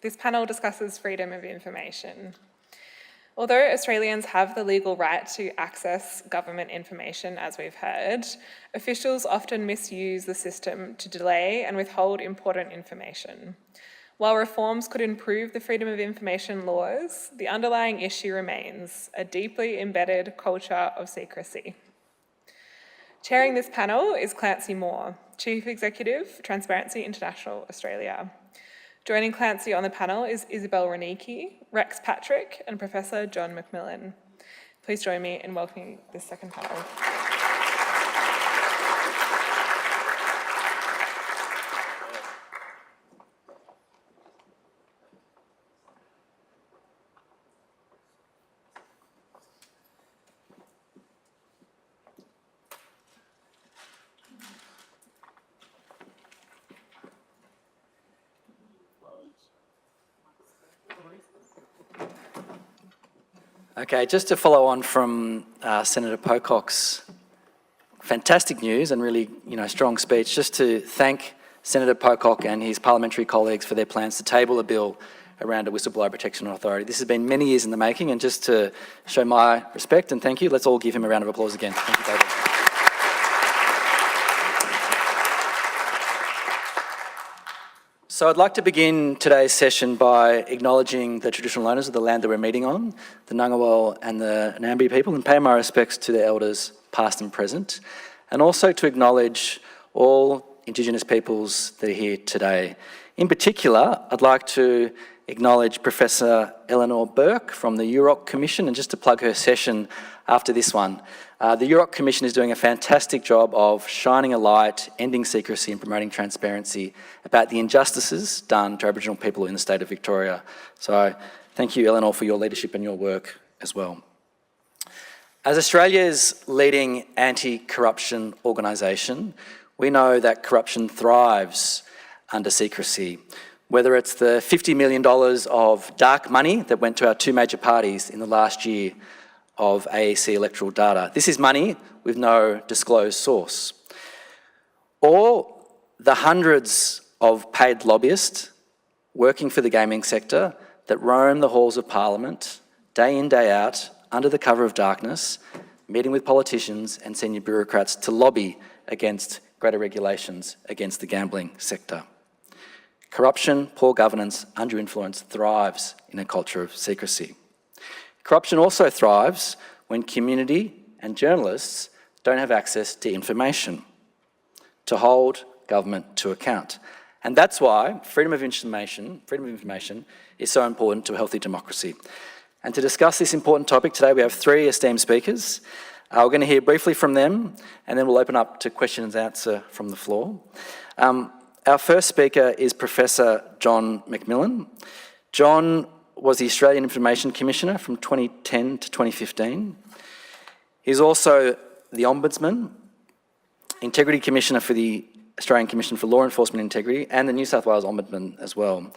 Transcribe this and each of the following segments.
This panel discusses freedom of information. Although Australians have the legal right to access government information, as we've heard, officials often misuse the system to delay and withhold important information. While reforms could improve the freedom of information laws, the underlying issue remains a deeply embedded culture of secrecy. Chairing this panel is Clancy Moore, Chief Executive, Transparency International Australia. Joining Clancy on the panel is Isabelle Reinecke, Rex Patrick, and Professor John McMillan. Please join me in welcoming this second panel. Okay, just to follow on from Senator Pocock's fantastic news and really, strong speech, just to thank Senator Pocock and his parliamentary colleagues for their plans to table a bill around a whistleblower protection authority. This has been many years in the making, and just to show my respect and thank you, let's all give him a round of applause again. Thank you, David. So I'd like to begin today's session by acknowledging the traditional owners of the land that we're meeting on, the Ngunnawal and the Ngambri people, and pay my respects to their elders past and present, and also to acknowledge all Indigenous peoples that are here today. In particular, I'd like to acknowledge Professor Eleanor Burke from the UROC Commission, and just to plug her session after this one. The UROC Commission is doing a fantastic job of shining a light, ending secrecy and promoting transparency about the injustices done to Aboriginal people in the state of Victoria. So thank you, Eleanor, for your leadership and your work as well. As Australia's leading anti-corruption organisation, we know that corruption thrives under secrecy. Whether it's the $50 million of dark money that went to our two major parties in the last year of AEC electoral data. This is money with no disclosed source. Or the hundreds of paid lobbyists working for the gaming sector that roam the halls of Parliament day in, day out, under the cover of darkness, meeting with politicians and senior bureaucrats to lobby against greater regulations against the gambling sector. Corruption, poor governance, undue influence thrives in a culture of secrecy. Corruption also thrives when community and journalists don't have access to information to hold government to account. And that's why freedom of information is so important to a healthy democracy. And to discuss this important topic today, we have three esteemed speakers. We're going to hear briefly from them, and then we'll open up to question and answer from the floor. Our first speaker is Professor John McMillan. John was the Australian Information Commissioner from 2010 to 2015. He's also the Ombudsman, Integrity Commissioner for the Australian Commission for Law Enforcement Integrity, and the New South Wales Ombudsman as well.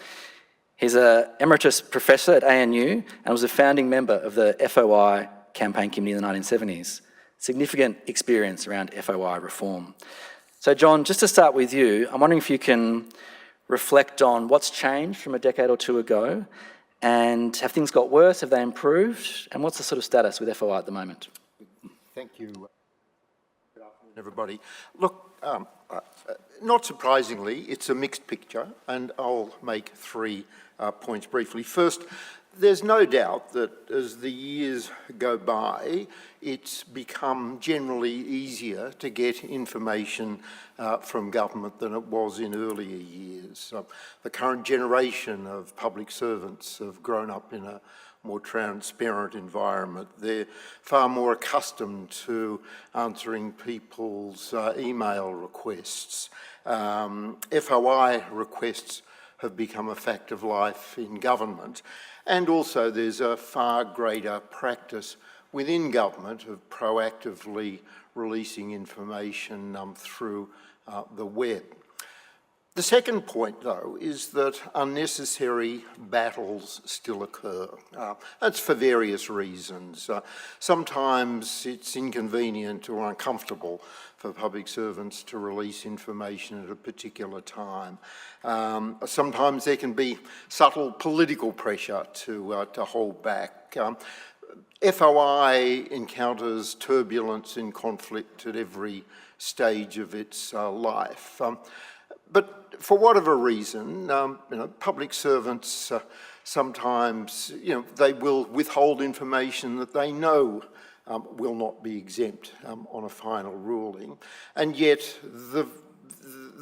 He's an emeritus professor at ANU and was a founding member of the FOI campaign committee in the 1970s. Significant experience around FOI reform. So John, just to start with you, I'm wondering if you can reflect on what's changed from a decade or two ago, and have things got worse, have they improved, and what's the sort of status with FOI at the moment? Thank you. Good afternoon, everybody. Look, not surprisingly, it's a mixed picture, and I'll make three points briefly. First, there's no doubt that as the years go by, it's become generally easier to get information from government than it was in earlier years. The current generation of public servants have grown up in a more transparent environment. They're far more accustomed to answering people's email requests. FOI requests have become a fact of life in government. And also there's a far greater practice within government of proactively releasing information through the web. The second point, though, is that unnecessary battles still occur. That's for various reasons. Sometimes it's inconvenient or uncomfortable for public servants to release information at a particular time. Sometimes there can be subtle political pressure to hold back. FOI encounters turbulence and conflict at every stage of its life. But for whatever reason, public servants sometimes, they will withhold information that they know will not be exempt on a final ruling. And yet the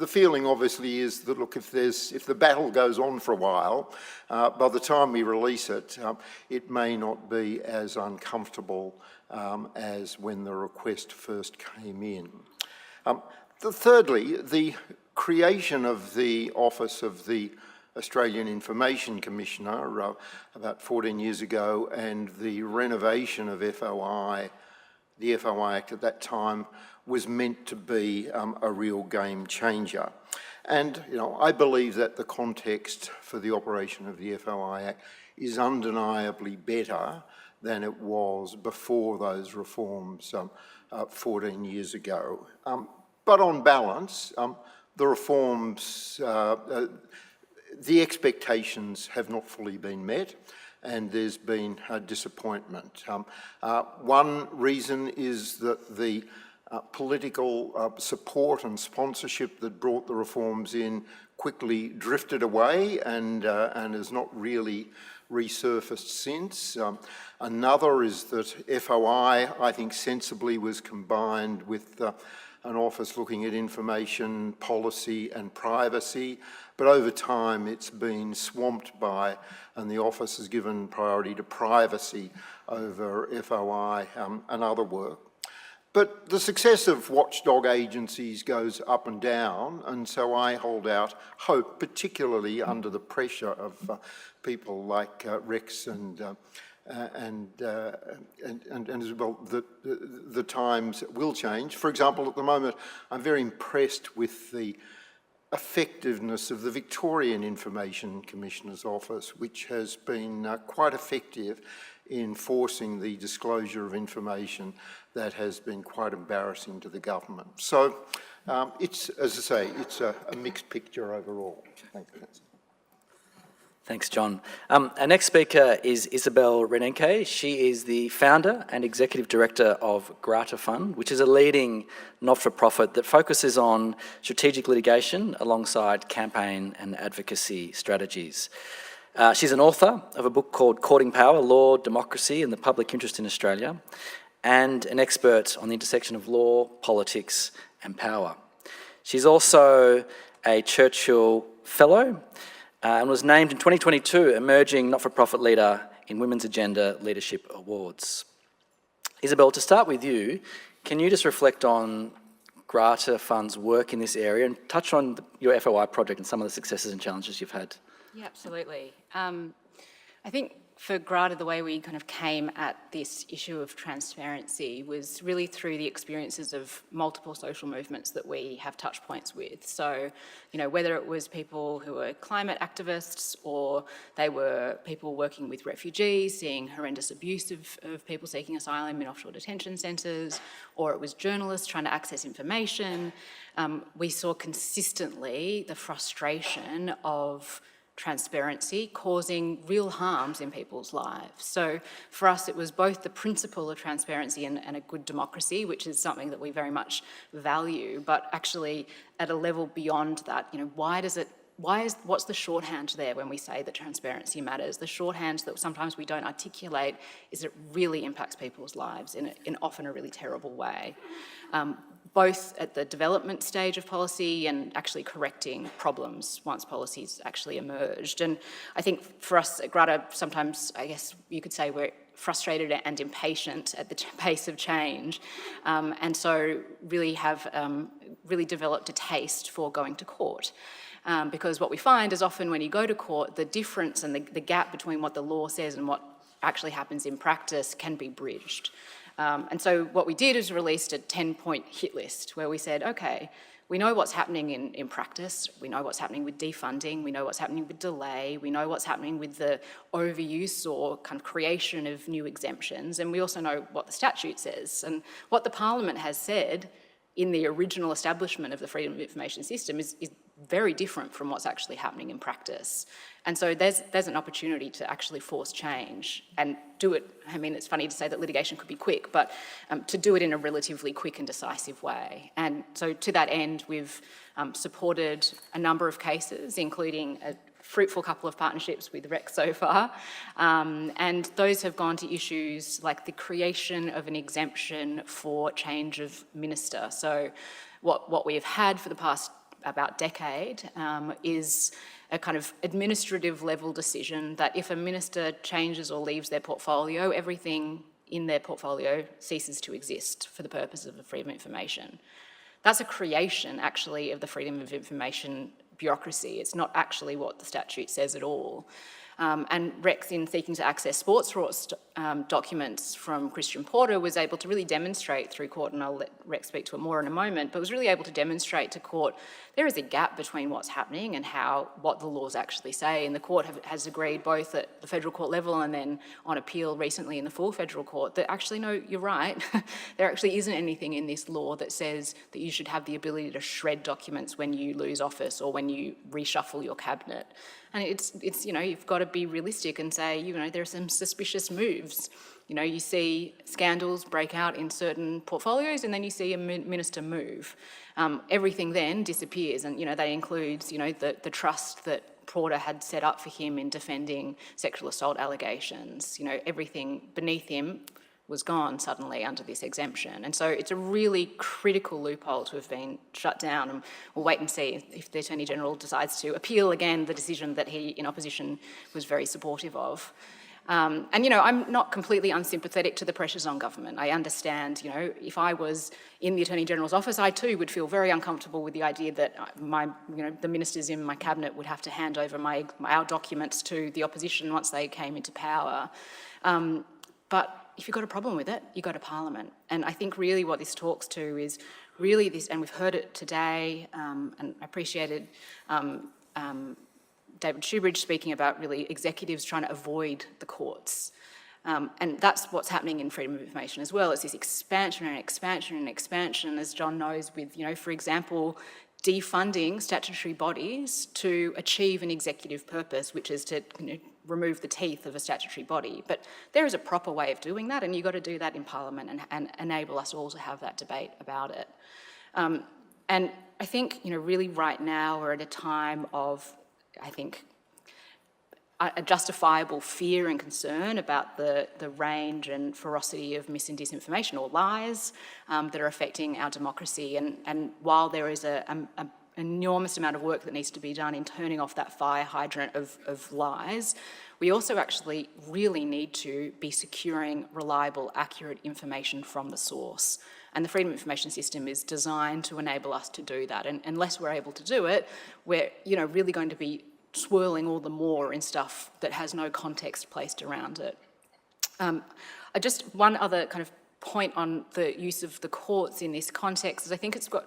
feeling obviously is that, look, if the battle goes on for a while, by the time we release it, it may not be as uncomfortable as when the request first came in. Thirdly, the creation of the Office of the Australian Information Commissioner about 14 years ago, and the renovation of FOI, the FOI Act at that time, was meant to be a real game changer. And, I believe that the context for the operation of the FOI Act is undeniably better than it was before those reforms 14 years ago. But on balance, the reforms, the expectations have not fully been met, and there's been a disappointment. One reason is that the political support and sponsorship that brought the reforms in quickly drifted away and has not really resurfaced since. Another is that FOI, I think, sensibly was combined with an office looking at information policy and privacy, but over time it's been swamped by, and the office has given priority to privacy over FOI and other work. But the success of watchdog agencies goes up and down, and so I hold out hope, particularly under the pressure of people like Rex and Isabelle, the times will change. For example, at the moment, I'm very impressed with the effectiveness of the Victorian Information Commissioner's Office, which has been quite effective in forcing the disclosure of information that has been quite embarrassing to the government. So it's, as I say, it's a mixed picture overall. Thank you. Thanks, John. Our next speaker is Isabelle Reinecke. She is the founder and executive director of Grata Fund, which is a leading not-for-profit that focuses on strategic litigation alongside campaign and advocacy strategies. She's an author of a book called Courting Power, Law, Democracy and the Public Interest in Australia, and an expert on the intersection of law, politics and power. She's also a Churchill Fellow and was named in 2022 Emerging Not-for-Profit Leader in Women's Agenda Leadership Awards. Isabelle, to start with you, can you just reflect on Grata Fund's work in this area and touch on your FOI project and some of the successes and challenges you've had? Yeah, absolutely. I think for Grata, the way we kind of came at this issue of transparency was really through the experiences of multiple social movements that we have touch points with. So, whether it was people who were climate activists or they were people working with refugees, seeing horrendous abuse of people seeking asylum in offshore detention centres, or it was journalists trying to access information, we saw consistently the frustration of transparency causing real harms in people's lives. So for us, it was both the principle of transparency and a good democracy, which is something that we very much value, but actually at a level beyond that, what's the shorthand there when we say that transparency matters? The shorthand that sometimes we don't articulate is it really impacts people's lives in often a really terrible way. Both at the development stage of policy and actually correcting problems once policies actually emerged. And I think for us at Grata, sometimes I guess you could say we're frustrated and impatient at the pace of change, and so really have really developed a taste for going to court. Because what we find is often when you go to court, the difference and the gap between what the law says and what actually happens in practice can be bridged. And so what we did is released a 10-point hit list where we said, okay, We know what's happening in practice, we know what's happening with defunding, we know what's happening with delay, we know what's happening with the overuse or kind of creation of new exemptions, and we also know what the statute says. And what the Parliament has said in the original establishment of the Freedom of Information system is very different from what's actually happening in practice. And so there's an opportunity to actually force change and do it. I mean, it's funny to say that litigation could be quick, but to do it in a relatively quick and decisive way. And so to that end, we've supported a number of cases, including a fruitful couple of partnerships with REC so far, and those have gone to issues like the creation of an exemption for change of minister. So what we've had for the past about decade is a kind of administrative level decision that if a minister changes or leaves their portfolio, everything in their portfolio ceases to exist for the purpose of the freedom of information. That's a creation, actually, of the freedom of information bureaucracy. It's not actually what the statute says at all. And REC, in seeking to access sports documents from Christian Porter, was able to really demonstrate through court, and I'll let REC speak to it more in a moment, but was really able to demonstrate to court there is a gap between what's happening and what the laws actually say. And the court has agreed both at the federal court level and then on appeal recently in the full federal court that actually, no, you're right, there actually isn't anything in this law that says that you should have the ability to shred documents when you lose office or when you reshuffle your cabinet. And it's you've got to be realistic and say, there are some suspicious moves. You see scandals break out in certain portfolios and then you see a minister move. Everything then disappears, and, that includes, the trust that Porter had set up for him in defending sexual assault allegations. Everything beneath him was gone suddenly under this exemption. And so it's a really critical loophole to have been shut down, and we'll wait and see if the Attorney-General decides to appeal again the decision that he, in opposition, was very supportive of. And, I'm not completely unsympathetic to the pressures on government. I understand, if I was in the Attorney-General's office, I too would feel very uncomfortable with the idea that the ministers in my cabinet would have to hand over our documents to the opposition once they came into power. But if you've got a problem with it, you go to Parliament. And I think really what this talks to is really this, and we've heard it today, and I appreciated David Shoebridge speaking about really executives trying to avoid the courts. And that's what's happening in freedom of information as well. It's this expansion and expansion and expansion, as John knows, with, for example, defunding statutory bodies to achieve an executive purpose, which is to remove the teeth of a statutory body. But there is a proper way of doing that, and you've got to do that in Parliament and enable us all to have that debate about it. And I think, really right now we're at a time of, I think, a justifiable fear and concern about the range and ferocity of mis and disinformation or lies that are affecting our democracy. And while there is an enormous amount of work that needs to be done in turning off that fire hydrant of lies, we also actually really need to be securing reliable, accurate information from the source. And the Freedom of Information system is designed to enable us to do that. And unless we're able to do it, we're really going to be swirling all the more in stuff that has no context placed around it. Just one other kind of point on the use of the courts in this context is I think it's got,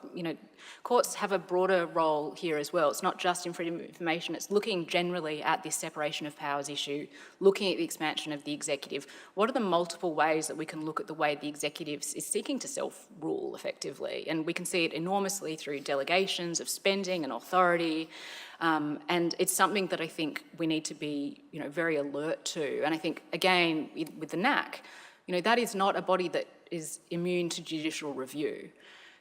courts have a broader role here as well. It's not just in freedom of information, it's looking generally at this separation of powers issue, looking at the expansion of the executive. What are the multiple ways that we can look at the way the executive is seeking to self-rule effectively? And we can see it enormously through delegations of spending and authority. And it's something that I think we need to be, very alert to. And I think, again, with the NAC, that is not a body that is immune to judicial review.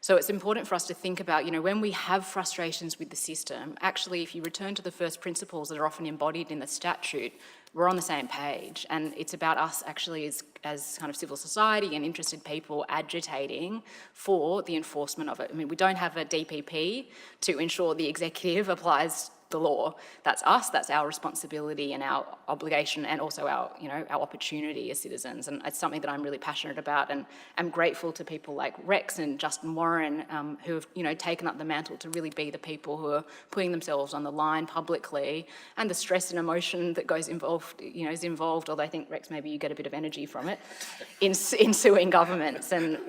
So it's important for us to think about, when we have frustrations with the system, actually, if you return to the first principles that are often embodied in the statute, we're on the same page. And it's about us actually as kind of civil society and interested people agitating for the enforcement of it. I mean, we don't have a DPP to ensure the executive applies the law. That's us, that's our responsibility and our obligation, and also our opportunity as citizens. And it's something that I'm really passionate about, and I'm grateful to people like Rex and Justin Warren who have taken up the mantle to really be the people who are putting themselves on the line publicly, and the stress and emotion that is involved, although I think, Rex, maybe you get a bit of energy from it, in suing governments. And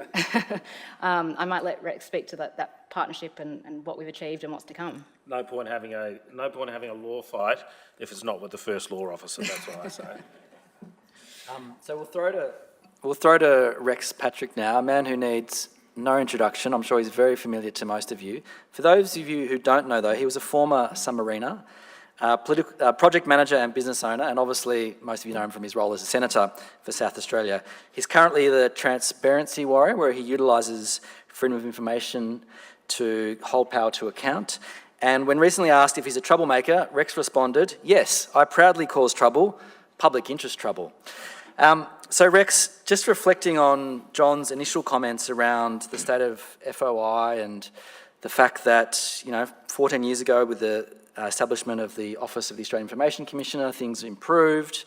I might let Rex speak to that partnership and what we've achieved and what's to come. No point having a law fight if it's not with the first law officer. That's what I say. So we'll throw to Rex Patrick now, a man who needs no introduction. I'm sure he's very familiar to most of you. For those of you who don't know, though, he was a former submariner, project manager and business owner, and obviously most of you know him from his role as a senator for South Australia. He's currently the transparency warrior, where he utilises freedom of information to hold power to account. And when recently asked if he's a troublemaker, Rex responded, "Yes, I proudly cause trouble, public interest trouble." So Rex, just reflecting on John's initial comments around the state of FOI and the fact that, 14 years ago with the establishment of the Office of the Australian Information Commissioner, things improved.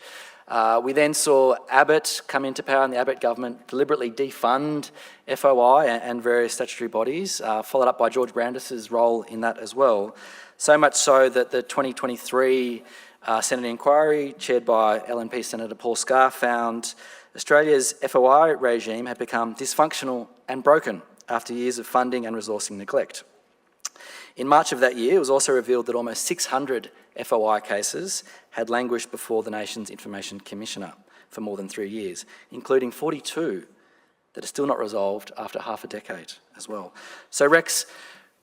We then saw Abbott come into power and the Abbott government deliberately defund FOI and various statutory bodies, followed up by George Brandis's role in that as well. So much so that the 2023 Senate inquiry, chaired by LNP Senator Paul Scarr, found Australia's FOI regime had become dysfunctional and broken after years of funding and resourcing neglect. In March of that year, it was also revealed that almost 600 FOI cases had languished before the nation's Information Commissioner for more than 3 years, including 42 that are still not resolved after half a decade as well. So Rex,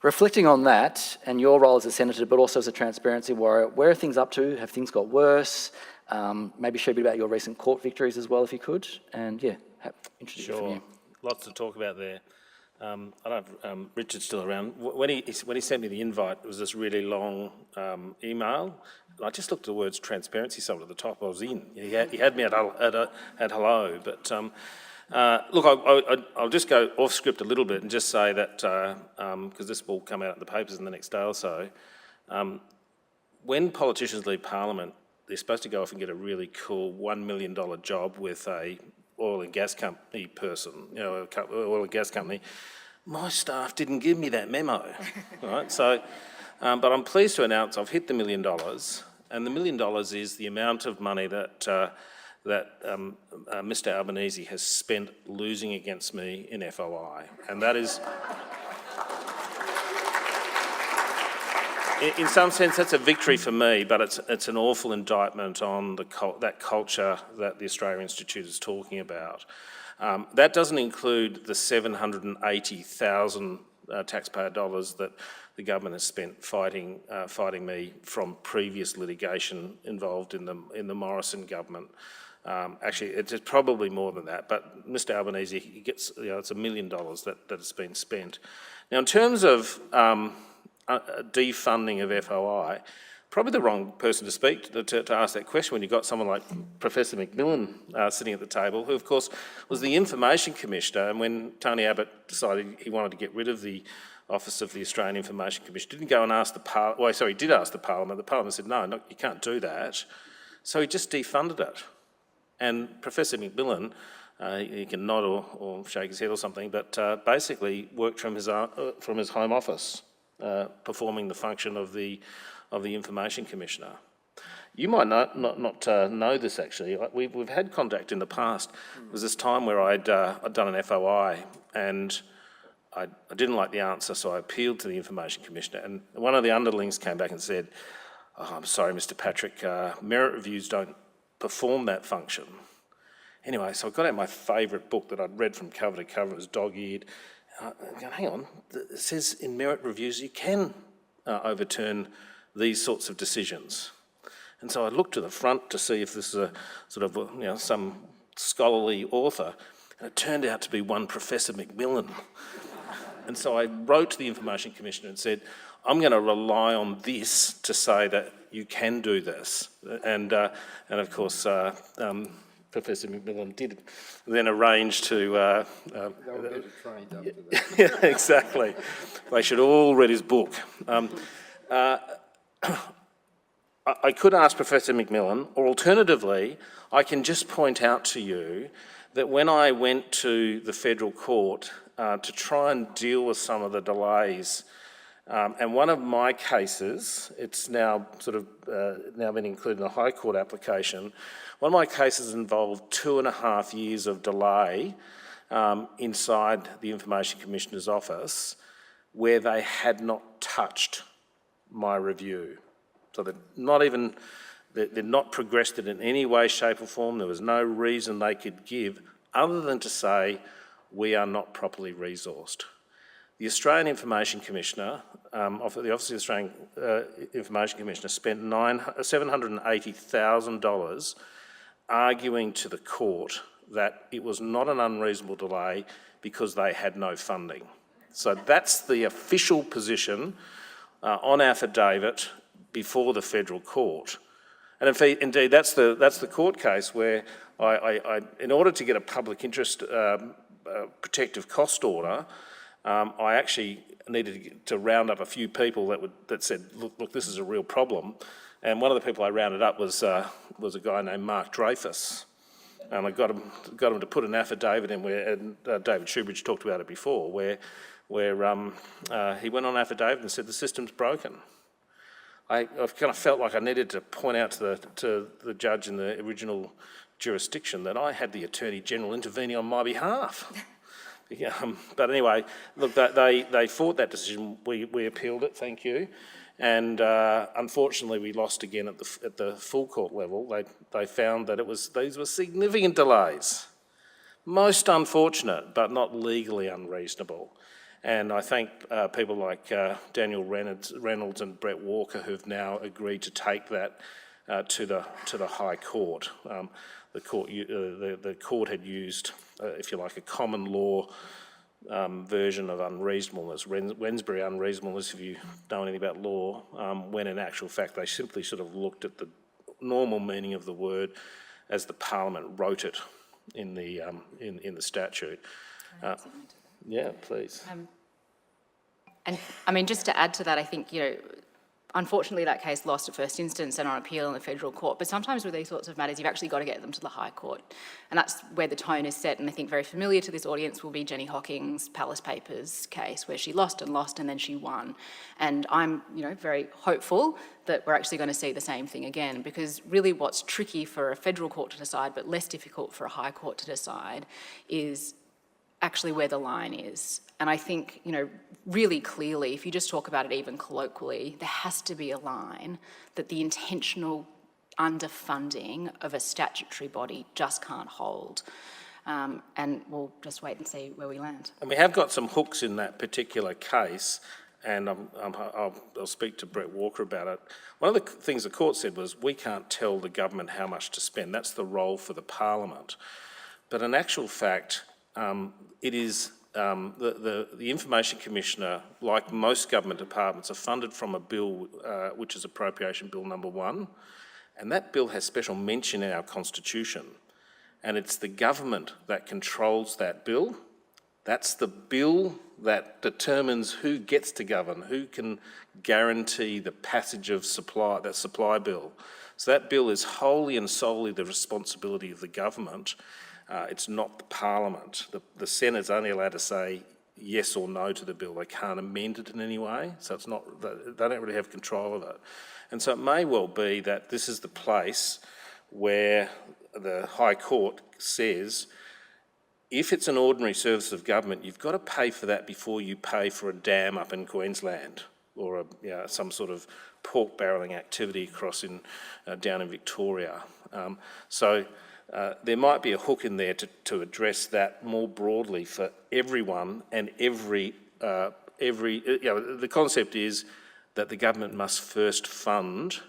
reflecting on that and your role as a senator, but also as a transparency warrior, where are things up to? Have things got worse? Maybe share a bit about your recent court victories as well, if you could. And yeah, interested from you. Lots to talk about there. I don't know if Richard's still around. When he sent me the invite, it was this really long email. I just looked at the words transparency somewhere at the top. I was in. He had me at hello. But look, I'll just go off script a little bit and just say that, because this will come out in the papers in the next day or so, when politicians leave Parliament, they're supposed to go off and get a really cool $1 million job with a oil and gas company person, oil and gas company. My staff didn't give me that memo, right? So, but I'm pleased to announce I've hit the $1 million, and the $1 million is the amount of money that Mr Albanese has spent losing against me in FOI, and that is, in some sense, that's a victory for me, but it's an awful indictment on that culture that the Australia Institute is talking about. That doesn't include the 780,000 taxpayer dollars that the government has spent fighting me from previous litigation involved in the Morrison government. Actually, it's probably more than that, but Mr Albanese, he gets, it's $1 million that has been spent. Now, in terms of defunding of FOI, probably the wrong person to speak to ask that question when you've got someone like Professor McMillan sitting at the table, who of course was the Information Commissioner, and when Tony Abbott decided he wanted to get rid of the Office of the Australian Information Commission, didn't go and ask he did ask the Parliament. The Parliament said, no, you can't do that. So he just defunded it. And Professor McMillan, he can nod or shake his head or something, but basically worked from his home office, performing the function of the Information Commissioner. You might not know this actually. We've had contact in the past. There was this time where I'd done an FOI and I didn't like the answer, so I appealed to the Information Commissioner, and one of the underlings came back and said, "Oh, I'm sorry, Mr Patrick, merit reviews don't perform that function." Anyway, so I got out my favourite book that I'd read from cover to cover. It was dog-eared. I'm going, hang on, it says in merit reviews you can overturn these sorts of decisions. And so I looked to the front to see if this is a sort of, some scholarly author, and it turned out to be one Professor McMillan. And so I wrote to the Information Commissioner and said, I'm going to rely on this to say that you can do this. And of course, Professor McMillan did then arrange to... They were better trained after that. Yeah, exactly. They should all read his book. I could ask Professor McMillan, or alternatively, I can just point out to you that when I went to the federal court to try and deal with some of the delays, and one of my cases, it's now now been included in a High Court application, one of my cases involved 2.5 years of delay inside the Information Commissioner's office. where they had not touched my review. So they're not progressed it in any way, shape or form. There was no reason they could give other than to say, we are not properly resourced. The Australian Information Commissioner, the Office of the Australian Information Commissioner spent $780,000 arguing to the court that it was not an unreasonable delay because they had no funding. So that's the official position on affidavit before the federal court. And indeed, that's the court case where I in order to get a public interest protective cost order, I actually needed to round up a few people that said, look, this is a real problem. And one of the people I rounded up was a guy named Mark Dreyfus. And I got him to put an affidavit in where, and David Shoebridge talked about it before, where he went on affidavit and said the system's broken. I kind of felt like I needed to point out to the judge in the original jurisdiction that I had the Attorney General intervening on my behalf. But anyway, look, they fought that decision. We appealed it, thank you. And unfortunately, we lost again at the full court level. They found that these were significant delays. Most unfortunate, but not legally unreasonable. And I thank people like Daniel Reynolds and Brett Walker who've now agreed to take that to the High Court. The court had used, if you like, a common law version of unreasonableness, Wensbury unreasonableness, if you know anything about law, when in actual fact they simply sort of looked at the normal meaning of the word as the Parliament wrote it in the statute. Yeah, please. And I mean, just to add to that, I think, unfortunately that case lost at first instance and on appeal in the federal court, but sometimes with these sorts of matters, you've actually got to get them to the High Court. And that's where the tone is set, and I think very familiar to this audience will be Jenny Hocking's Palace Papers case, where she lost and then she won. And I'm, very hopeful that we're actually going to see the same thing again, because really what's tricky for a federal court to decide, but less difficult for a High Court to decide, is actually where the line is. And I think, really clearly, if you just talk about it even colloquially, there has to be a line that the intentional underfunding of a statutory body just can't hold. And we'll just wait and see where we land. And we have got some hooks in that particular case, and I'll speak to Brett Walker about it. One of the things the court said was, we can't tell the government how much to spend. That's the role for the Parliament. But in actual fact, it is the Information Commissioner, like most government departments, are funded from a bill which is Appropriation Bill number 1, and that bill has special mention in our Constitution, and it's the government that controls that bill. That's the bill that determines who gets to govern, who can guarantee the passage of that supply bill. So that bill is wholly and solely the responsibility of the government. It's not the Parliament. The Senate's only allowed to say yes or no to the bill. They can't amend it in any way, so it's not. They don't really have control of it. And so it may well be that this is the place where the High Court says, if it's an ordinary service of government, you've got to pay for that before you pay for a dam up in Queensland or some sort of pork barrelling activity down in Victoria. There might be a hook in there to address that more broadly for everyone and every. The concept is that the government must first fund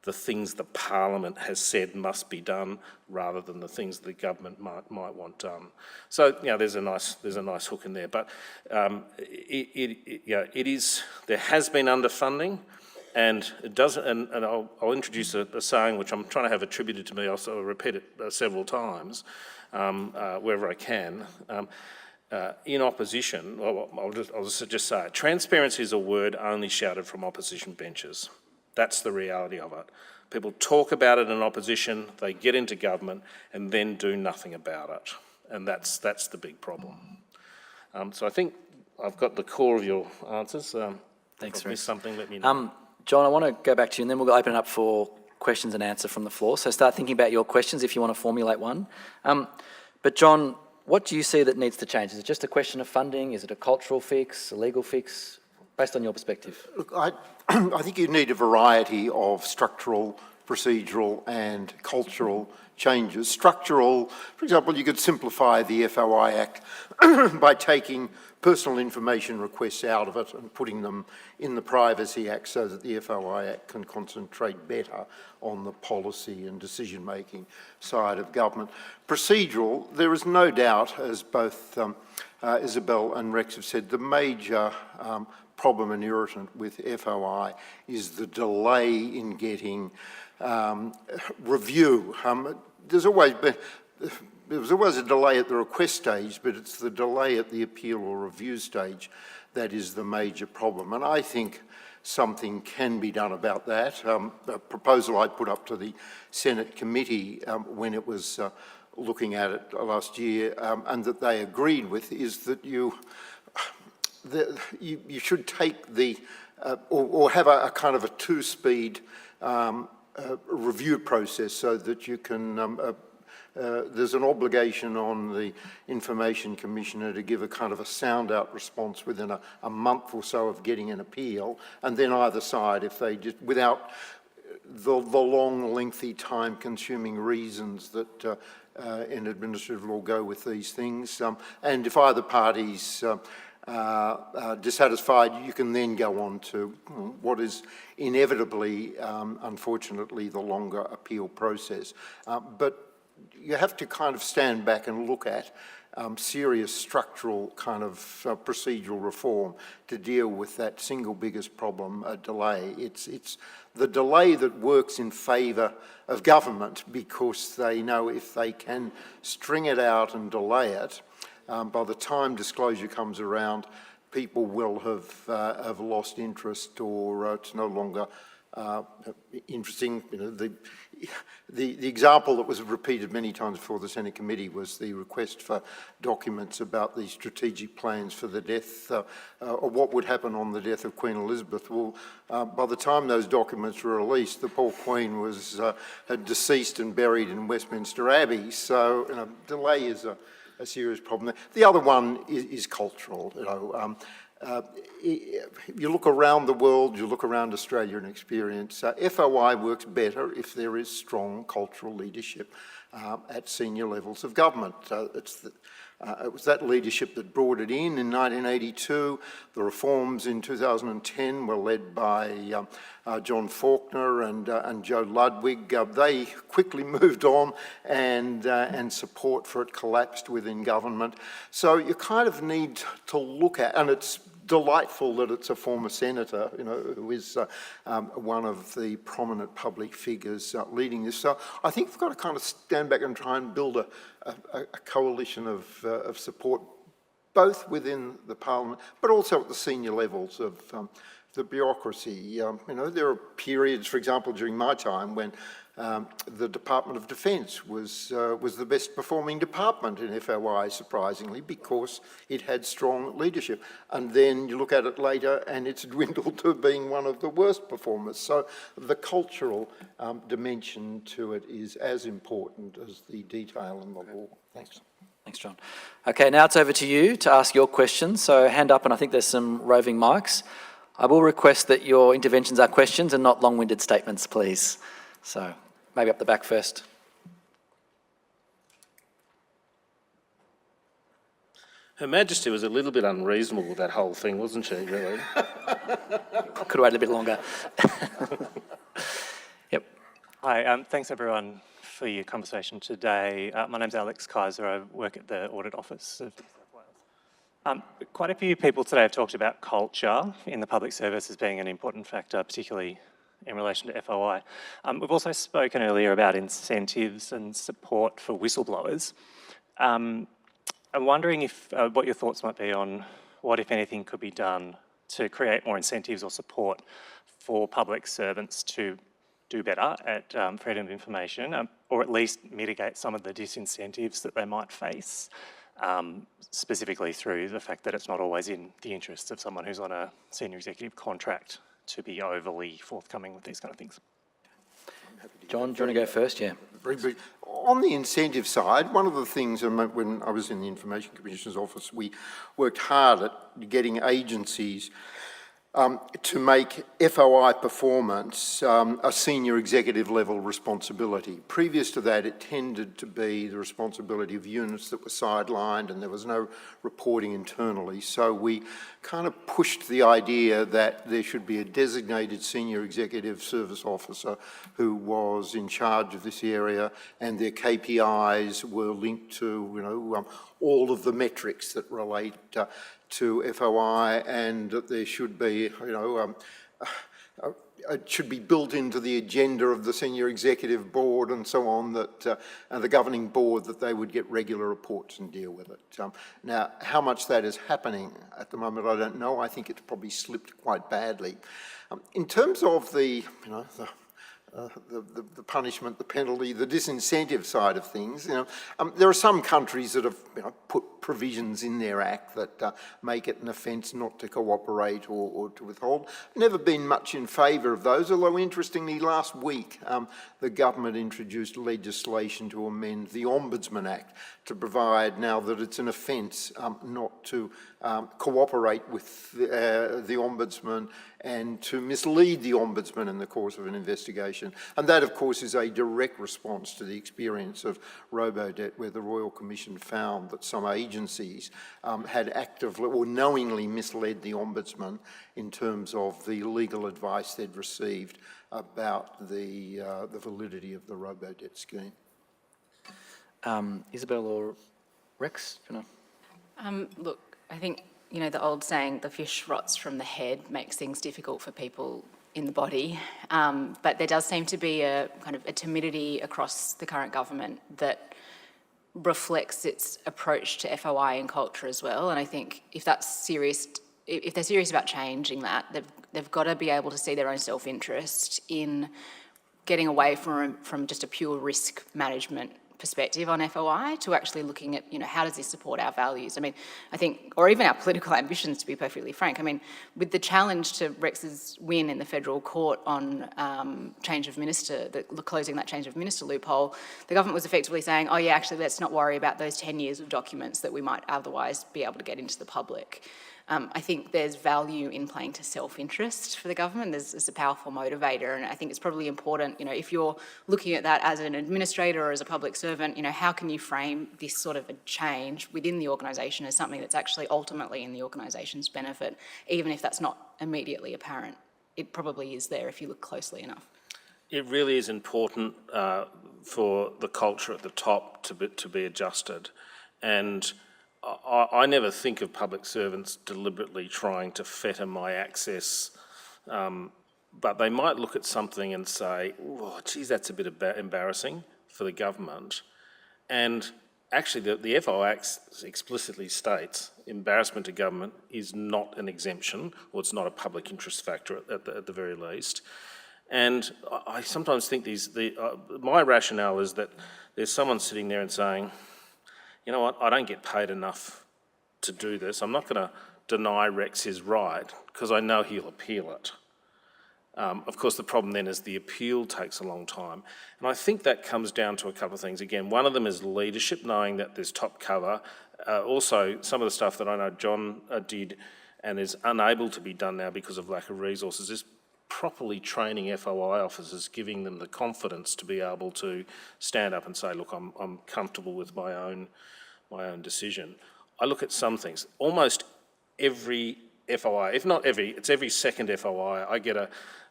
the things the Parliament has said must be done, rather than the things the government might want done. So there's a nice hook in there, but it is. There has been underfunding. And it doesn't. And I'll introduce a saying which I'm trying to have attributed to me. I'll repeat it several times wherever I can. In opposition, I'll just say it. Transparency is a word only shouted from opposition benches. That's the reality of it. People talk about it in opposition. They get into government and then do nothing about it. And that's the big problem. So I think I've got the core of your answers. Thanks, Rex. If I missed something, let me know. John, I want to go back to you, and then we'll open it up for questions and answer from the floor. So start thinking about your questions if you want to formulate one. But John, What do you see that needs to change? Is it just a question of funding? Is it a cultural fix, a legal fix, based on your perspective? Look, I think you need a variety of structural, procedural and cultural changes. Structural, for example, you could simplify the FOI Act by taking personal information requests out of it and putting them in the Privacy Act so that the FOI Act can concentrate better on the policy and decision-making side of government. Procedural, there is no doubt, as both Isabelle and Rex have said, the major problem and irritant with FOI is the delay in getting review. There was always a delay at the request stage, but it's the delay at the appeal or review stage that is the major problem. And I think something can be done about that. A proposal I put up to the Senate committee when it was looking at it last year, and that they agreed with, is that you should take the, or have a kind of a two-speed review process so that you can, there's an obligation on the Information Commissioner to give a kind of a sound-out response within a month or so of getting an appeal, and then either side, if they just, without the long, lengthy, time-consuming reasons that in administrative law go with these things, and if either party's dissatisfied, you can then go on to what is inevitably, unfortunately, the longer appeal process. But you have to kind of stand back and look at serious structural kind of procedural reform to deal with that single biggest problem, delay. It's the delay that works in favour of government because they know if they can string it out and delay it, by the time disclosure comes around, people will have lost interest, or it's no longer interesting. You know, the example that was repeated many times before the Senate committee was the request for documents about the strategic plans for the death, or what would happen on the death of Queen Elizabeth. Well, by the time those documents were released, the poor Queen was had deceased and buried in Westminster Abbey. So, you know, delay is a serious problem. The other one is cultural. You know, you look around the world, you look around Australia and experience, FOI works better if there is strong cultural leadership at senior levels of government. It was that leadership that brought it in 1982. The reforms in 2010 were led by John Faulkner and Joe Ludwig. They quickly moved on, and support for it collapsed within government. So you kind of need to look at, and it's delightful that it's a former senator, you know, who is one of the prominent public figures leading this. So I think we've got to kind of stand back and try and build a coalition of support, both within the parliament, but also at the senior levels of the bureaucracy. You know, there are periods, for example, during my time when the Department of Defence was the best performing department in FOI, surprisingly, because it had strong leadership. And then you look at it later and it's dwindled to being one of the worst performers. So the cultural dimension to it is as important as the detail in the law. Thanks. Thanks, John. Okay, now it's over to you to ask your questions. So hand up, and I think there's some roving mics. I will request that your interventions are questions and not long-winded statements, please. So maybe up the back first. Her Majesty was a little bit unreasonable with that whole thing, wasn't she, really? Could have waited a bit longer. Yep. Hi, thanks everyone for your conversation today. My name's Alex Kaiser. I work at the Audit Office of New South Wales. Quite a few people today have talked about culture in the public service as being an important factor, particularly in relation to FOI. We've also spoken earlier about incentives and support for whistleblowers. I'm wondering if what your thoughts might be on what, if anything, could be done to create more incentives or support for public servants to do better at freedom of information, or at least mitigate some of the disincentives that they might face, specifically through the fact that it's not always in the interests of someone who's on a senior executive contract to be overly forthcoming with these kind of things. John, do you want to go first? Yeah. Very brief. On the incentive side, one of the things, when I was in the Information Commissioner's office, we worked hard at getting agencies to make FOI performance a senior executive level responsibility. Previous to that, it tended to be the responsibility of units that were sidelined and there was no reporting internally. So we kind of pushed the idea that there should be a designated senior executive service officer who was in charge of this area, and their KPIs were linked to, all of the metrics that relate to FOI, and that there should be, it should be built into the agenda of the senior executive board and so on, that and the governing board, that they would get regular reports and deal with it. Now, how much that is happening at the moment, I don't know. I think it's probably slipped quite badly. In terms of the punishment, the penalty, the disincentive side of things, there are some countries that have put provisions in their act that make it an offence not to cooperate or to withhold. Never been much in favour of those, although interestingly last week the government introduced legislation to amend the Ombudsman Act to provide now that it's an offence not to cooperate with the Ombudsman and to mislead the Ombudsman in the course of an investigation. And that, of course, is a direct response to the experience of Robodebt, where the Royal Commission found that some agencies had actively or knowingly misled the Ombudsman in terms of the legal advice they'd received about the validity of the Robodebt scheme. Isabelle or Rex? Look, I think, the old saying, the fish rots from the head, makes things difficult for people in the body. But there does seem to be a kind of a timidity across the current government that reflects its approach to FOI and culture as well. And I think if that's serious, if they're serious about changing that, they've got to be able to see their own self-interest in getting away from just a pure risk management perspective on FOI to actually looking at, how does this support our values? I think, or even our political ambitions, to be perfectly frank. With the challenge to Rex's win in the federal court on change of minister, closing that change of minister loophole, the government was effectively saying, oh yeah, actually let's not worry about those 10 years of documents that we might otherwise be able to get into the public. I think there's value in playing to self-interest for the government. It's a powerful motivator, and I think it's probably important, if you're looking at that as an administrator or as a public servant, how can you frame this sort of a change within the organisation as something that's actually ultimately in the organisation's benefit, even if that's not immediately apparent. It probably is there if you look closely enough. It really is important for the culture at the top to be adjusted, and I never think of public servants deliberately trying to fetter my access, but they might look at something and say, oh, geez, that's a bit embarrassing for the government. And actually the FO Act explicitly states embarrassment to government is not an exemption, or it's not a public interest factor at the very least. And I sometimes think my rationale is that there's someone sitting there and saying, you know what, I don't get paid enough to do this. I'm not going to deny Rex his right because I know he'll appeal it. Of course, the problem then is the appeal takes a long time. And I think that comes down to a couple of things. Again, one of them is leadership, knowing that there's top cover. Also, some of the stuff that I know John did and is unable to be done now because of lack of resources is properly training FOI officers, giving them the confidence to be able to stand up and say, look, I'm comfortable with my own decision. I look at some things. Almost every FOI, if not every, it's every second FOI, I get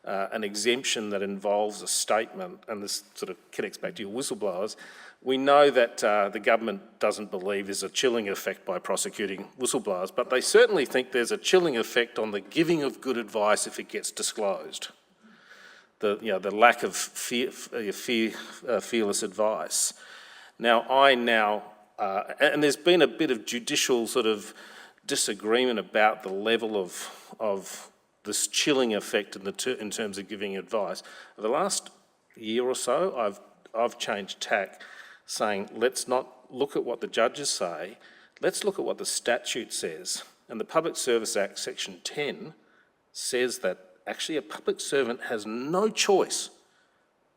an exemption that involves a statement, and this sort of connects back to your whistleblowers. We know that the government doesn't believe there's a chilling effect by prosecuting whistleblowers, but they certainly think there's a chilling effect on the giving of good advice if it gets disclosed. The lack of fearless advice. And there's been a bit of judicial sort of disagreement about the level of this chilling effect in terms of giving advice. For the last year or so, I've changed tack, saying let's not look at what the judges say, let's look at what the statute says. And the Public Service Act, Section 10, says that actually a public servant has no choice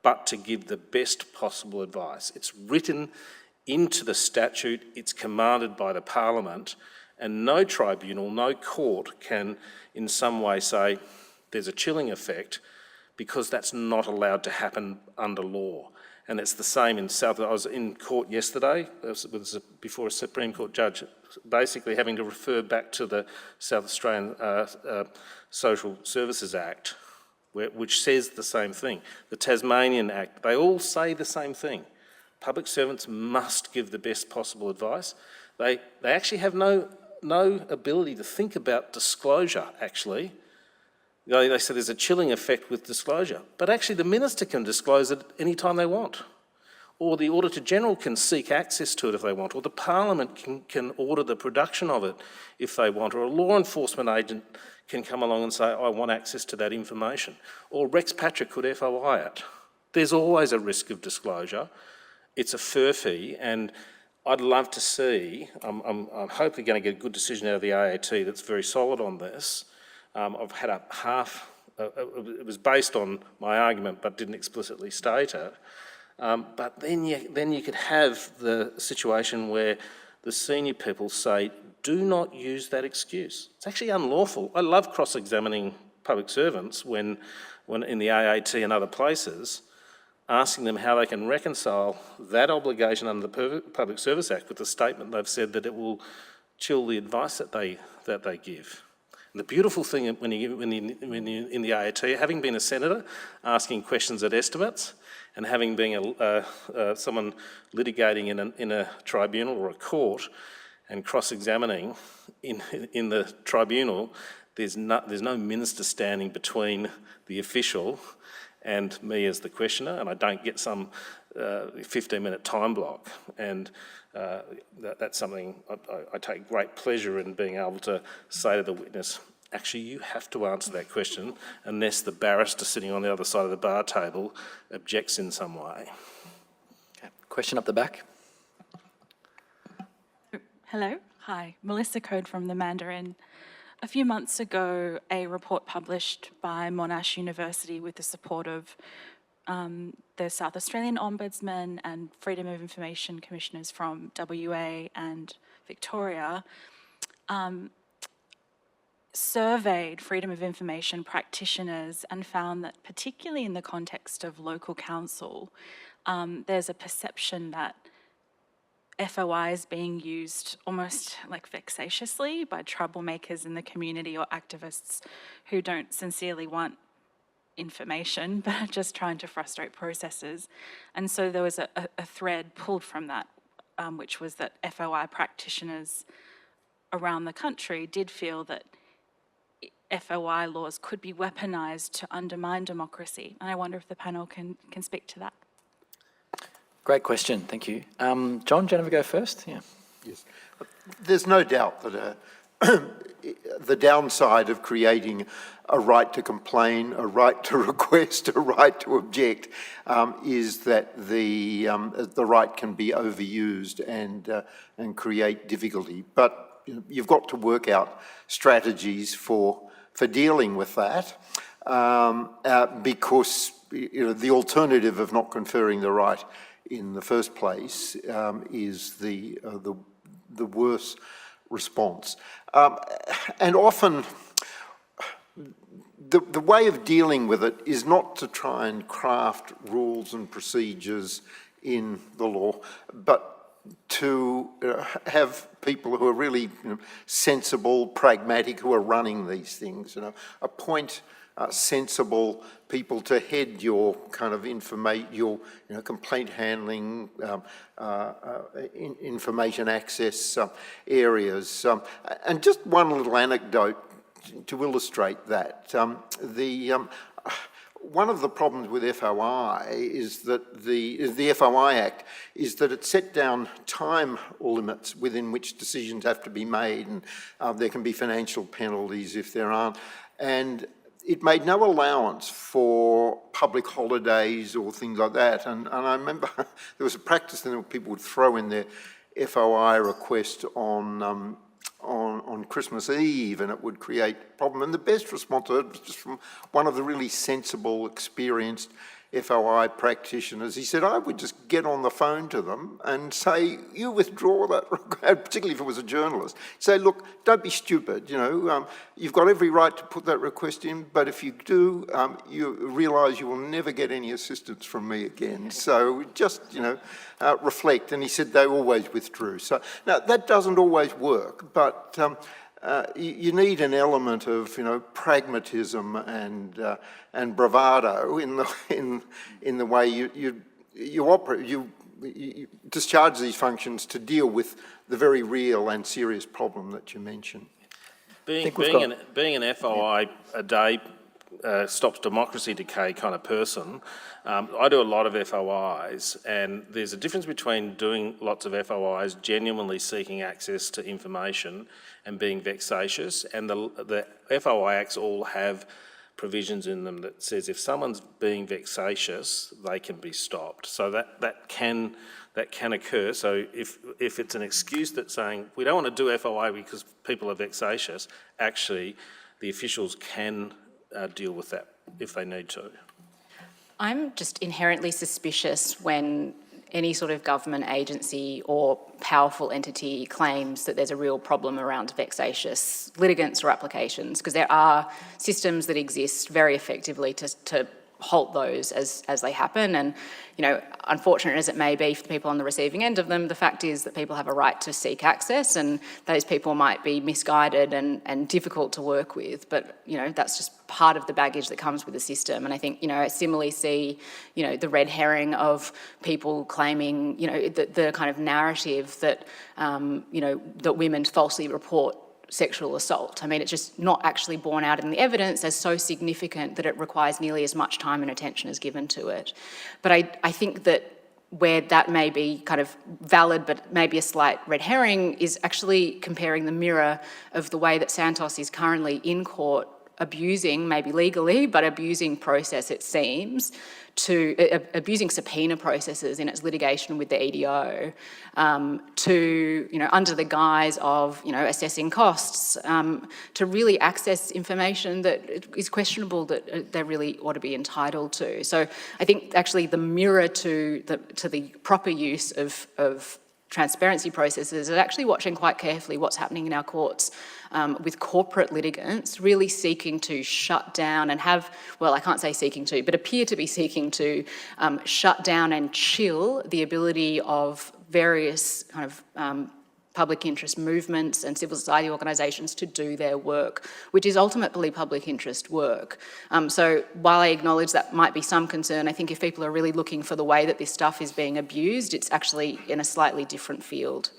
but to give the best possible advice. It's written into the statute, it's commanded by the Parliament, and no tribunal, no court can in some way say there's a chilling effect, because that's not allowed to happen under law. And it's the same in South. I was in court yesterday before a Supreme Court judge, basically having to refer back to the South Australian Social Services Act, which says the same thing. The Tasmanian Act, they all say the same thing. Public servants must give the best possible advice. They actually have no ability to think about disclosure, actually. They say there's a chilling effect with disclosure, but actually the Minister can disclose it any time they want, or the Auditor-General can seek access to it if they want, or the Parliament can order the production of it if they want, or a law enforcement agent can come along and say, I want access to that information, or Rex Patrick could FOI it. There's always a risk of disclosure. It's a furphy, and I'd love to see, I'm hopefully going to get a good decision out of the AAT that's very solid on this. I've had it was based on my argument but didn't explicitly state it. But then you could have the situation where the senior people say, do not use that excuse. It's actually unlawful. I love cross-examining public servants when in the AAT and other places, asking them how they can reconcile that obligation under the Public Service Act with the statement they've said that it will chill the advice that they give. And the beautiful thing when you're in the AAT, having been a senator, asking questions at estimates, and having been someone litigating in a tribunal or a court, and cross-examining in the tribunal, there's no minister standing between the official and me as the questioner, and I don't get some 15-minute time block. And that's something I take great pleasure in being able to say to the witness, actually, you have to answer that question unless the barrister sitting on the other side of the bar table objects in some way. Okay. Question up the back. Hello, hi, Melissa Code from the Mandarin. A few months ago, a report published by Monash University with the support of the South Australian Ombudsman and Freedom of Information Commissioners from WA and Victoria surveyed freedom of information practitioners and found that, particularly in the context of local council, there's a perception that FOI is being used almost like vexatiously by troublemakers in the community or activists who don't sincerely want information but are just trying to frustrate processes. And so there was a thread pulled from that, which was that FOI practitioners around the country did feel that FOI laws could be weaponised to undermine democracy. And I wonder if the panel can speak to that. Great question, thank you. John, do you want to go first? Yeah. Yes. There's no doubt that the downside of creating a right to complain, a right to request, a right to object, is that the right can be overused and create difficulty. But you've got to work out strategies for dealing with that, because the alternative of not conferring the right in the first place is the worse response. And often the way of dealing with it is not to try and craft rules and procedures in the law, but to have people who are really sensible, pragmatic, who are running these things, appoint sensible people to head your kind of your complaint handling, information access areas. And just one little anecdote to illustrate that. One of the problems with FOI is that the FOI Act is that it set down time limits within which decisions have to be made, and there can be financial penalties if there aren't. And it made no allowance for public holidays or things like that. And I remember there was a practice that people would throw in their FOI request on Christmas Eve, and it would create a problem. And the best response to it was just from one of the really sensible, experienced FOI practitioners, he said, I would just get on the phone to them and say, you withdraw that request, particularly if it was a journalist. Say, look, don't be stupid, you've got every right to put that request in, but if you do, you realise you will never get any assistance from me again. So just, reflect. And he said they always withdrew. So now that doesn't always work, but you need an element of, pragmatism and bravado in the way you operate. You discharge these functions to deal with the very real and serious problem that you mentioned. Being an FOI a day stops democracy decay kind of person, I do a lot of FOIs, and there's a difference between doing lots of FOIs, genuinely seeking access to information and being vexatious, and the FOI Acts all have provisions in them that says if someone's being vexatious, they can be stopped. So that can occur. So if it's an excuse that's saying we don't want to do FOI because people are vexatious, actually the officials can deal with that if they need to. I'm just inherently suspicious when any sort of government agency or powerful entity claims that there's a real problem around vexatious litigants or applications, because there are systems that exist very effectively to halt those as they happen. And, unfortunate as it may be for the people on the receiving end of them, the fact is that people have a right to seek access, and those people might be misguided and difficult to work with. But, that's just part of the baggage that comes with the system. And I think, I similarly see, the red herring of people claiming, the kind of narrative that, that women falsely report sexual assault. I mean, it's just not actually borne out in the evidence as so significant that it requires nearly as much time and attention as given to it. But I think that where that may be kind of valid but maybe a slight red herring is actually comparing the mirror of the way that Santos is currently in court abusing, maybe legally, but abusing process, it seems, to abusing subpoena processes in its litigation with the EDO, to, under the guise of, assessing costs, to really access information that is questionable that they really ought to be entitled to. So I think actually the mirror to the proper use of transparency processes is actually watching quite carefully what's happening in our courts with corporate litigants really seeking to shut down and have, well, I can't say seeking to, but appear to be seeking to shut down and chill the ability of various kind of public interest movements and civil society organisations to do their work, which is ultimately public interest work. So while I acknowledge that might be some concern, I think if people are really looking for the way that this stuff is being abused, it's actually in a slightly different field.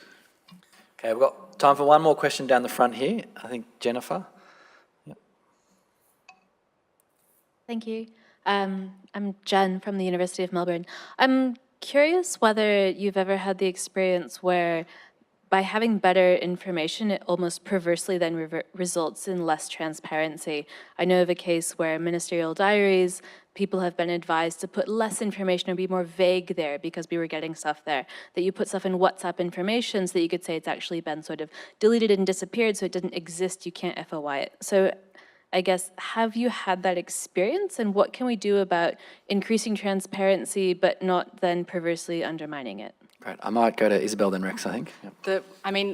Okay, we've got time for one more question down the front here. I think Jennifer. Yep. Thank you. I'm Jen from the University of Melbourne. I'm curious whether you've ever had the experience where by having better information, it almost perversely then results in less transparency. I know of a case where ministerial diaries, people have been advised to put less information or be more vague there because we were getting stuff there. That you put stuff in WhatsApp information so that you could say it's actually been sort of deleted and disappeared, so it didn't exist, you can't FOI it. So I guess, have you had that experience, and what can we do about increasing transparency but not then perversely undermining it? Great. I might go to Isabelle then Rex, I think. Yep.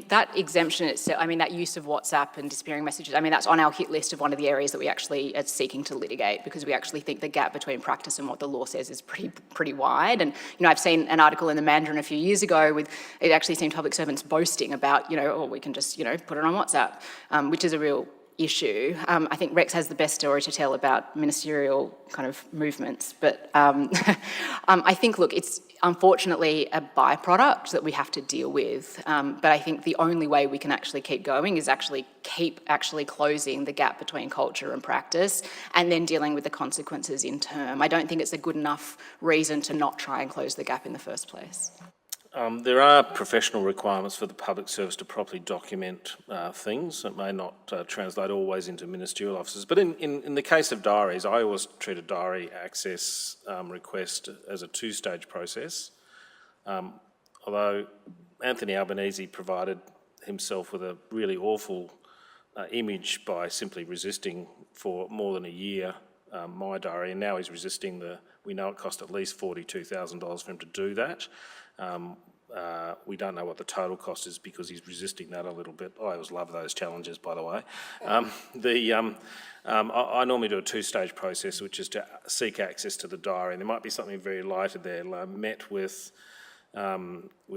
That exemption itself, that use of WhatsApp and disappearing messages, that's on our hit list of one of the areas that we actually are seeking to litigate, because we actually think the gap between practice and what the law says is pretty wide. And, I've seen an article in the Mandarin a few years ago with, it actually seemed public servants boasting about, we can just, put it on WhatsApp, which is a real issue. I think Rex has the best story to tell about ministerial kind of movements, but I think, look, it's unfortunately a byproduct that we have to deal with, but I think the only way we can actually keep going is keep closing the gap between culture and practice, and then dealing with the consequences in term. I don't think it's a good enough reason to not try and close the gap in the first place. There are professional requirements for the public service to properly document things. It may not translate always into ministerial offices, but in the case of diaries, I always treat a diary access request as a two-stage process. Although Anthony Albanese provided himself with a really awful image by simply resisting for more than a year my diary, and now he's resisting the We know it cost at least $42,000 for him to do that. We don't know what the total cost is because he's resisting that a little bit. I always love those challenges, by the way. I normally do a two-stage process, which is to seek access to the diary. And there might be something very light in there, like met with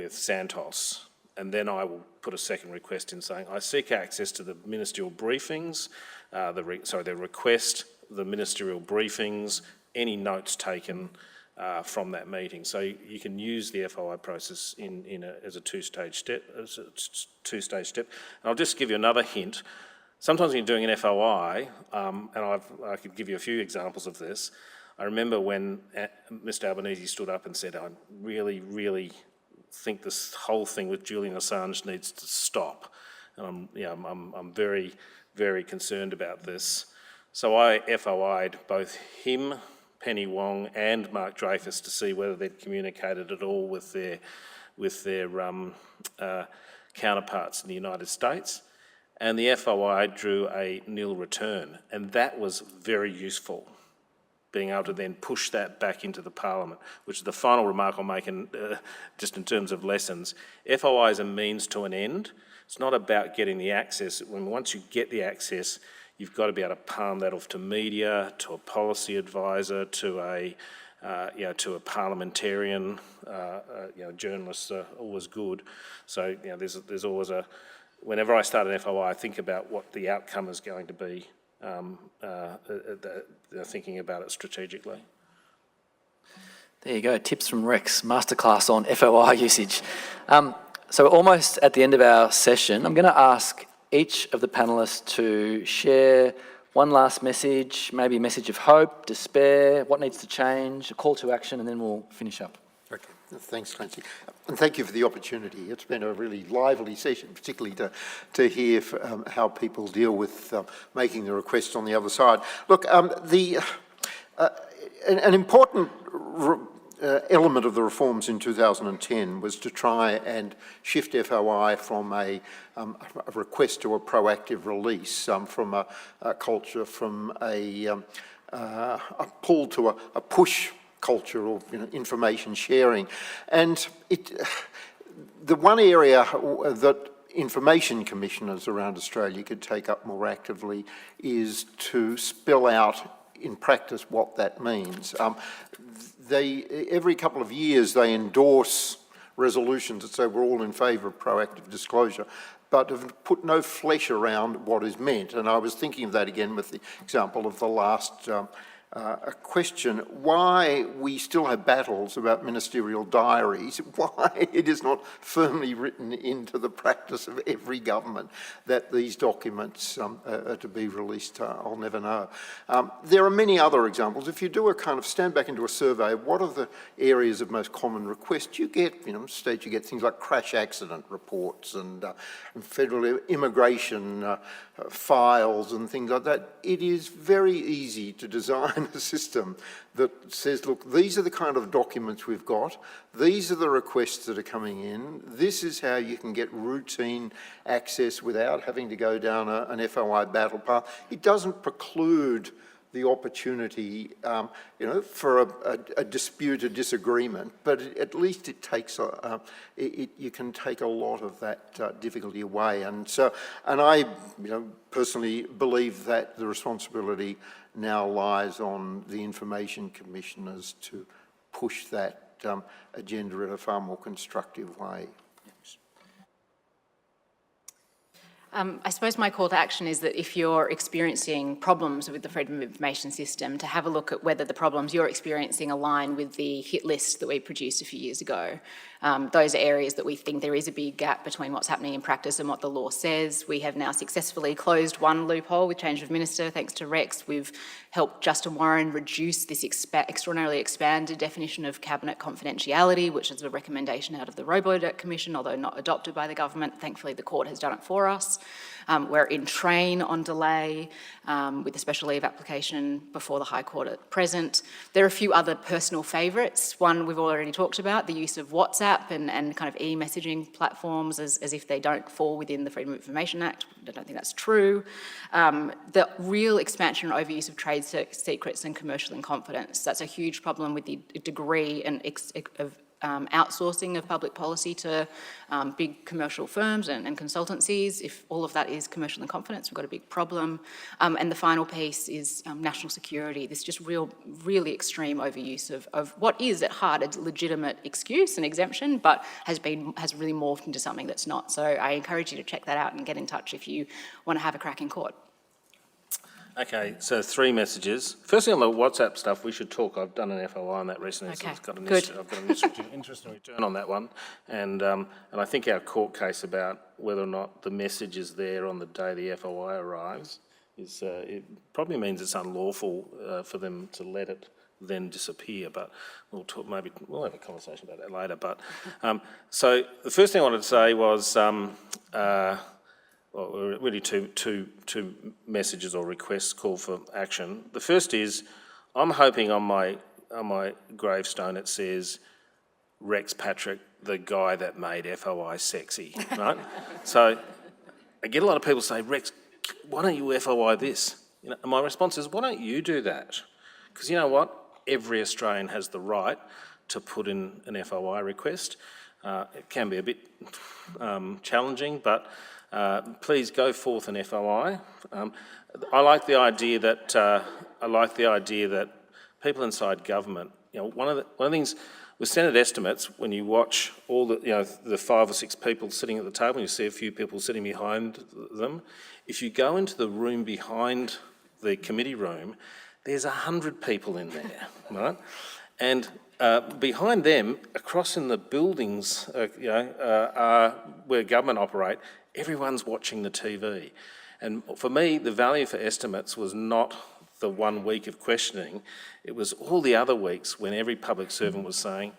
Santos. And then I will put a second request in saying, I seek access to the ministerial briefings, the request, the ministerial briefings, any notes taken from that meeting. So you can use the FOI process as a two-stage step. And I'll just give you another hint. Sometimes when you're doing an FOI, and I could give you a few examples of this. I remember when Mr Albanese stood up and said, I really think this whole thing with Julian Assange needs to stop. And I'm very, very concerned about this. So I FOI'd both him, Penny Wong and Mark Dreyfus to see whether they'd communicated at all with their counterparts in the United States. And the FOI drew a nil return. And that was very useful, being able to then push that back into the Parliament, which is the final remark I'll make just in terms of lessons. FOI is a means to an end. It's not about getting the access. Once you get the access, you've got to be able to palm that off to media, to a policy advisor, to a parliamentarian. Journalists are always good. So there's always a. Whenever I start an FOI, I think about what the outcome is going to be. Thinking about it strategically. There you go, tips from Rex, masterclass on FOI usage. So we're almost at the end of our session. I'm going to ask each of the panellists to share one last message, maybe a message of hope, despair, what needs to change, a call to action, and then we'll finish up. Okay, thanks, Clancy. And thank you for the opportunity. It's been a really lively session, particularly to hear how people deal with making the requests on the other side. Look, an important element of the reforms in 2010 was to try and shift FOI from a request to a proactive release, from a culture, from a pull to a push culture of information sharing. And the one area that information commissioners around Australia could take up more actively is to spell out in practice what that means. Every couple of years they endorse resolutions that say we're all in favour of proactive disclosure, but have put no flesh around what is meant. And I was thinking of that again with the example of the last a question why we still have battles about ministerial diaries, why it is not firmly written into the practice of every government that these documents are to be released. I'll never know. There are many other examples. If you do a kind of stand back into a survey of what are the areas of most common request, you get, states you get things like crash accident reports and federal immigration files and things like that. It is very easy to design a system that says, look, these are the kind of documents we've got, these are the requests that are coming in, this is how you can get routine access without having to go down an FOI battle path. It doesn't preclude the opportunity, for a dispute, a disagreement, but at least it takes you can take a lot of that difficulty away. And I, personally believe that the responsibility now lies on the information commissioners to push that agenda in a far more constructive way. I suppose my call to action is that if you're experiencing problems with the Freedom of Information system, to have a look at whether the problems you're experiencing align with the hit list that we produced a few years ago. Those are areas that we think there is a big gap between what's happening in practice and what the law says. We have now successfully closed one loophole with change of minister, thanks to Rex. We've helped Justin Warren reduce this extraordinarily expanded definition of cabinet confidentiality, which is a recommendation out of the Robo-Debt Commission, although not adopted by the government. Thankfully, the court has done it for us. We're in train on delay with the special leave application before the High Court at present. There are a few other personal favourites. One we've already talked about, the use of WhatsApp and kind of e-messaging platforms as if they don't fall within the Freedom of Information Act. I don't think that's true. The real expansion and overuse of trade secrets and commercial in confidence. That's a huge problem with the degree and of outsourcing of public policy to big commercial firms and consultancies. If all of that is commercial in confidence, we've got a big problem. And the final piece is national security. This just really extreme overuse of what is at heart a legitimate excuse and exemption, but has really morphed into something that's not. So I encourage you to check that out and get in touch if you want to have a crack in court. Okay, so 3 messages. Firstly, on the WhatsApp stuff, we should talk. I've done an FOI on that recently, so Okay, I've got an good. interesting return on that one. And I think our court case about whether or not the message is there on the day the FOI arrives is it probably means it's unlawful for them to let it then disappear. But we'll talk. Maybe we'll have a conversation about that later. But so the first thing I wanted to say was. Well, really two messages or requests call for action. The first is, I'm hoping on my gravestone it says, Rex Patrick, the guy that made FOI sexy, right? So I get a lot of people say, Rex, why don't you FOI this? And my response is, why don't you do that? Because you know what? Every Australian has the right to put in an FOI request. It can be a bit challenging, but please go forth an FOI. I like the idea that people inside government. One of the things with Senate estimates, when you watch all the 5 or 6 people sitting at the table, and you see a few people sitting behind them. If you go into the room behind the committee room, there's 100 people in there, right? And behind them, across in the buildings, where government operate, everyone's watching the TV. And for me, the value for estimates was not the 1 week of questioning, it was all the other weeks when every public servant was saying,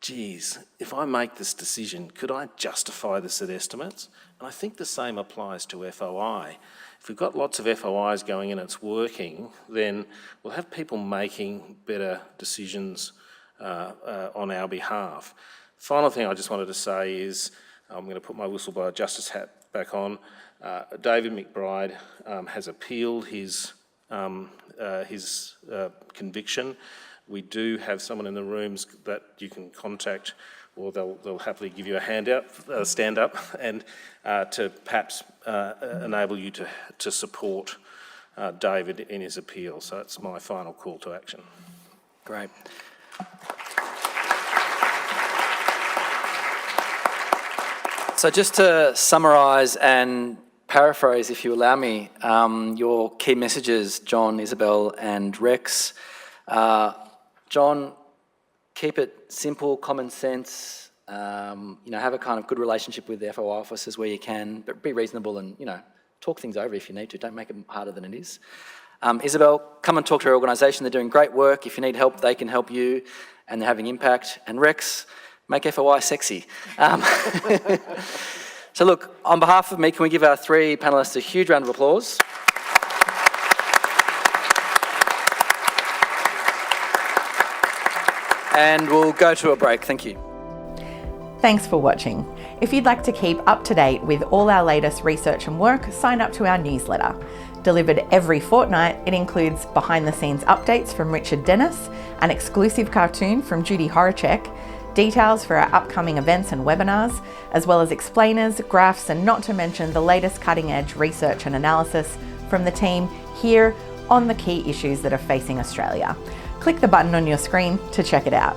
geez, if I make this decision, could I justify this at estimates? And I think the same applies to FOI. If we've got lots of FOIs going and it's working, then we'll have people making better decisions on our behalf. Final thing I just wanted to say is, I'm going to put my whistleblower justice hat back on. David McBride has appealed his conviction. We do have someone in the rooms that you can contact, or they'll happily give you a handout, stand up, and to perhaps enable you to support David in his appeal. So that's my final call to action. Great. So just to summarise and paraphrase, if you allow me, your key messages, John, Isabelle and Rex. John, keep it simple, common sense, have a kind of good relationship with the FOI officers where you can, but be reasonable and, talk things over if you need to. Don't make it harder than it is. Isabelle, come and talk to our organisation. They're doing great work. If you need help, they can help you and they're having impact. And Rex, make FOI sexy. So look, on behalf of me, can we give our 3 panellists a huge round of applause? And we'll go to a break. Thank you. Thanks for watching. If you'd like to keep up to date with all our latest research and work, sign up to our newsletter. Delivered every fortnight, it includes behind-the-scenes updates from Richard Dennis, an exclusive cartoon from Judy Horacek, details for our upcoming events and webinars, as well as explainers, graphs, and not to mention the latest cutting-edge research and analysis from the team here on the key issues that are facing Australia. Click the button on your screen to check it out.